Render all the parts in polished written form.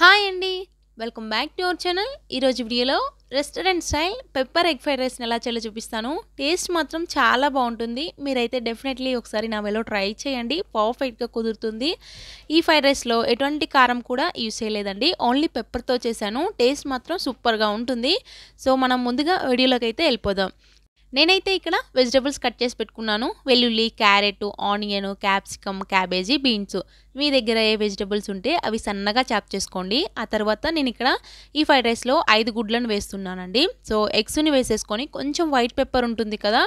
Hi అండి. Welcome back to our channel. ఈరోజు వీడియోలో restaurant style pepper egg fried రైస్ని ఎలా చేయాలో చూపిస్తాను. టేస్ట్ మాత్రం చాలా బాగుంటుంది. మీరైతే డెఫినెట్లీ ఒకసారి నా వేలో ట్రై చేయండి. పర్ఫెక్ట్గా కుదురుతుంది. ఈ ఫ్రైడ్ రైస్లో ఎటువంటి కారం కూడా యూస్ చేయలేదండి. ఓన్లీ పెప్పర్తో చేశాను. టేస్ట్ మాత్రం సూపర్గా ఉంటుంది. సో మనం ముందుగా వీడియోలోకి అయితే వెళ్ళిపోదాం. నేనైతే ఇక్కడ వెజిటబుల్స్ కట్ చేసి పెట్టుకున్నాను. వెల్లుల్లి, carrot, onion, capsicum, cabbage, beans. మీ దగ్గర ఏ వెజిటబుల్స్ ఉంటే అవి సన్నగా చాప్ చేసుకోండి. ఆ తర్వాత నేను ఇక్కడ ఈ ఫ్రైడ్ రైస్లో 5 గుడ్లను వేస్తున్నానండి. సో ఎగ్స్ని వేసేసుకొని కొంచెం వైట్ పెప్పర్ ఉంటుంది కదా,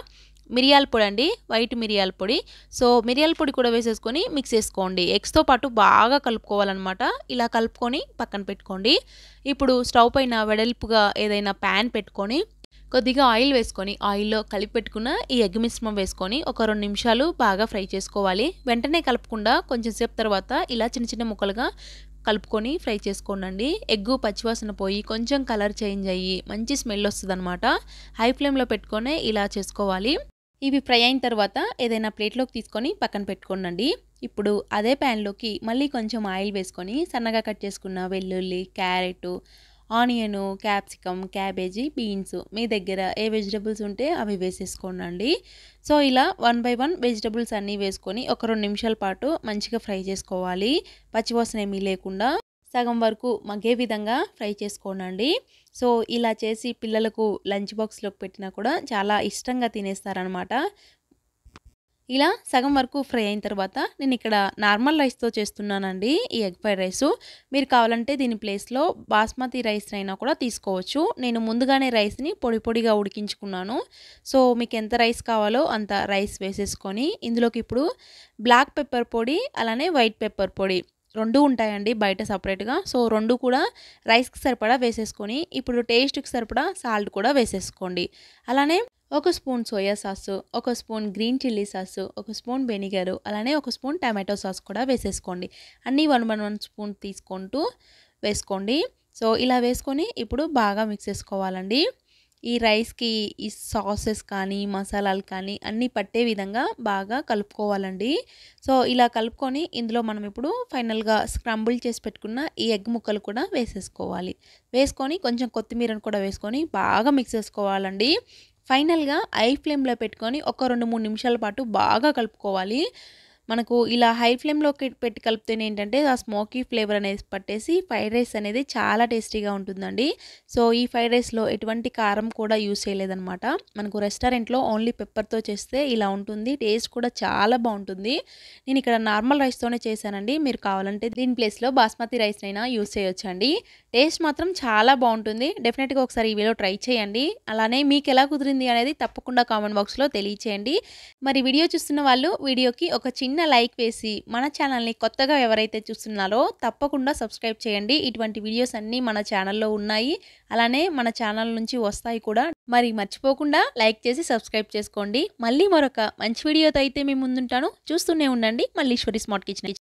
మిరియాల పొడి అండి, వైట్ మిరియాల పొడి. సో మిరియాల పొడి కూడా వేసేసుకొని మిక్స్ చేసుకోండి. ఎగ్స్తో పాటు బాగా కలుపుకోవాలన్నమాట. ఇలా కలుపుకొని పక్కన పెట్టుకోండి. ఇప్పుడు స్టవ్ పైన వెడల్పుగా ఏదైనా ప్యాన్ పెట్టుకొని కొద్దిగా ఆయిల్ వేసుకొని ఆయిల్లో కలిపి పెట్టుకున్న ఈ ఎగ్ మిశ్రమం వేసుకొని ఒక 2 నిమిషాలు బాగా ఫ్రై చేసుకోవాలి. వెంటనే కలపకుండా కొంచెం సేపు తర్వాత ఇలా చిన్న చిన్న ముక్కలుగా కలుపుకొని ఫ్రై చేసుకోండి. ఎగ్గు పచ్చివాసన పోయి కొంచెం కలర్ చేంజ్ అయ్యి మంచి స్మెల్ వస్తుందన్నమాట. హై ఫ్లేమ్లో పెట్టుకొని ఇలా చేసుకోవాలి. ఇవి ఫ్రై అయిన తర్వాత ఏదైనా ప్లేట్లోకి తీసుకొని పక్కన పెట్టుకోండి. ఇప్పుడు అదే ప్యాన్లోకి మళ్ళీ కొంచెం ఆయిల్ వేసుకొని సన్నగా కట్ చేసుకున్న వెల్లుల్లి, carrot, onion, capsicum, cabbage, beans మీ దగ్గర ఏ వెజిటబుల్స్ ఉంటే అవి వేసేసుకోండి. సో ఇలా 1 బై 1 వెజిటబుల్స్ అన్నీ వేసుకొని ఒక 2 నిమిషాల పాటు మంచిగా ఫ్రై చేసుకోవాలి. పచ్చివాసన ఏమీ లేకుండా సగం వరకు మగ్గే విధంగా ఫ్రై చేసుకోండి. సో ఇలా చేసి పిల్లలకు లంచ్ బాక్స్లోకి పెట్టినా కూడా చాలా ఇష్టంగా తినేస్తారనమాట. ఇలా సగం వరకు ఫ్రై అయిన తర్వాత నేను ఇక్కడ నార్మల్ రైస్తో చేస్తున్నానండి ఈ ఎగ్ ఫ్రైడ్ రైసు. మీరు కావాలంటే దీని ప్లేస్లో బాస్మతి రైస్ అయినా కూడా తీసుకోవచ్చు. నేను ముందుగానే రైస్ని పొడి పొడిగా ఉడికించుకున్నాను. సో మీకు ఎంత రైస్ కావాలో అంత రైస్ వేసేసుకొని ఇందులోకి ఇప్పుడు బ్లాక్ పెప్పర్ పొడి అలానే వైట్ పెప్పర్ పొడి 2 ఉంటాయండి బయట సపరేట్గా. సో 2 కూడా రైస్కి సరిపడా వేసేసుకొని ఇప్పుడు టేస్ట్కి సరిపడా సాల్ట్ కూడా వేసేసుకోండి. అలానే 1 spoon soya sauce, 1 spoon green chilli sauce, 1 spoon vinegar, అలానే 1 స్పూన్ టమాటో సాస్ కూడా వేసేసుకోండి. అన్నీ 1 స్పూన్ తీసుకుంటూ వేసుకోండి. సో ఇలా వేసుకొని ఇప్పుడు బాగా మిక్స్ చేసుకోవాలండి. ఈ రైస్కి ఈ సాసెస్ కానీ మసాలాలు కానీ అన్నీ పట్టే విధంగా బాగా కలుపుకోవాలండి. సో ఇలా కలుపుకొని ఇందులో మనం ఇప్పుడు ఫైనల్గా స్క్రంబుల్ చేసి పెట్టుకున్న ఈ ఎగ్ ముక్కలు కూడా వేసేసుకోవాలి. వేసుకొని కొంచెం కొత్తిమీరను కూడా వేసుకొని బాగా మిక్స్ చేసుకోవాలండి. ఫైనల్గా హై ఫ్లేమ్లో పెట్టుకొని ఒక 2-3 నిమిషాల పాటు బాగా కలుపుకోవాలి. మనకు ఇలా హై ఫ్లేమ్లోకి పెట్టి కలిపితేనే ఏంటంటే ఆ స్మోకీ ఫ్లేవర్ అనేది పట్టేసి ఫ్రైడ్ రైస్ అనేది చాలా టేస్టీగా ఉంటుందండి. సో ఈ ఫ్రైడ్ రైస్లో ఎటువంటి కారం కూడా యూస్ చేయలేదన్నమాట. మనకు రెస్టారెంట్లో ఓన్లీ పెప్పర్తో చేస్తే ఇలా ఉంటుంది. టేస్ట్ కూడా చాలా బాగుంటుంది. నేను ఇక్కడ నార్మల్ రైస్తోనే చేశానండి. మీరు కావాలంటే దీని ప్లేస్లో బాస్మతి రైస్ అయినా యూస్ చేయొచ్చండి. టేస్ట్ మాత్రం చాలా బాగుంటుంది. డెఫినెట్గా ఒకసారి ఈ వీడియో ట్రై చేయండి. అలానే మీకు ఎలా కుదిరింది అనేది తప్పకుండా కామెంట్ బాక్స్లో తెలియచేయండి. మరి వీడియో చూస్తున్న వాళ్ళు వీడియోకి ఒక చిన్న లైక్ వేసి మన ఛానల్ని కొత్తగా ఎవరైతే చూస్తున్నారో తప్పకుండా సబ్స్క్రైబ్ చేయండి. ఇటువంటి వీడియోస్ అన్నీ మన ఛానల్లో ఉన్నాయి. అలానే మన ఛానల్ నుంచి వస్తాయి కూడా. మరి మర్చిపోకుండా లైక్ చేసి సబ్స్క్రైబ్ చేసుకోండి. మళ్ళీ మరొక మంచి వీడియోతో అయితే మీ ముందుంటాను. చూస్తూనే ఉండండి మల్లీశ్వరి స్మార్ట్ కిచెన్.